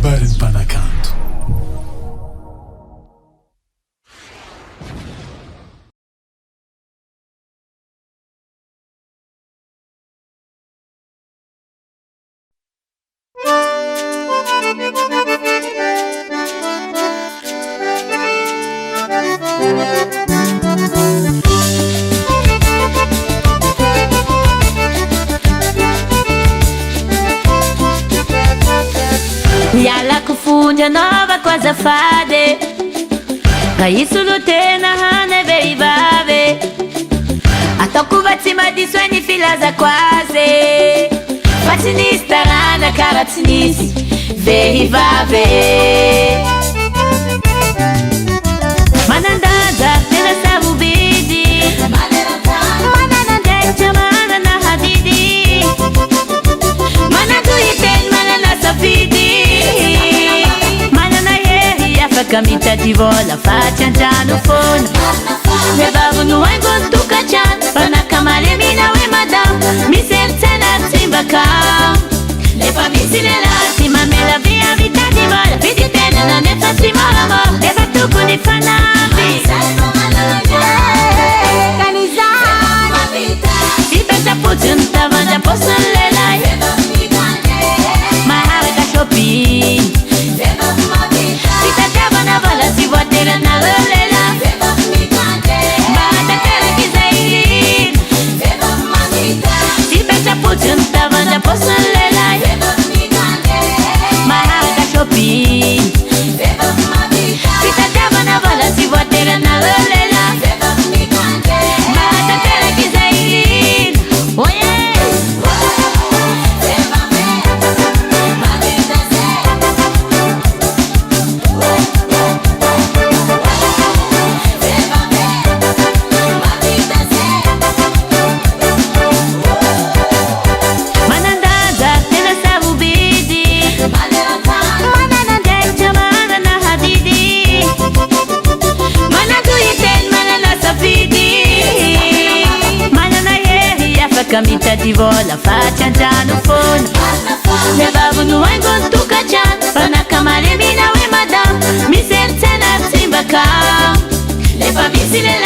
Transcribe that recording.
kabarin'ny mpanakanto. Mialako fonja nova com azafady ka isolo tena hana vehivavy ataoko va tsy madiso ny filazako azy fa tsy nisy tarana karaha tsy nisy vehivavy manandanja tena sarobidy mananandretra manana hadidy manandohiteny manana safidy mitady vola faciantrano fona vehivavy haingo ny tokantrano fanakamaly mina hoe madamo misy eritsena tsimbaka nefa misy lehilahy tsy mamela via mitady vola viditenana nefa tsy moramora efa tokony fanampy tsy petrapotsy ny tavandra posiny lehilahy maharaka shopping si voatera na rolela matakaraka izay ilina si petrapotsy ny tavandra posiny lehilahy maharaka shopping fitadiavana vola si voatera na rolela matakaraka izay ilina oye mitady vola faciantrano fona vehivavy haingo ny tokantrano fanakamaly mina hoe madamo misy eritsena tsimbaka nefa misy lehilahy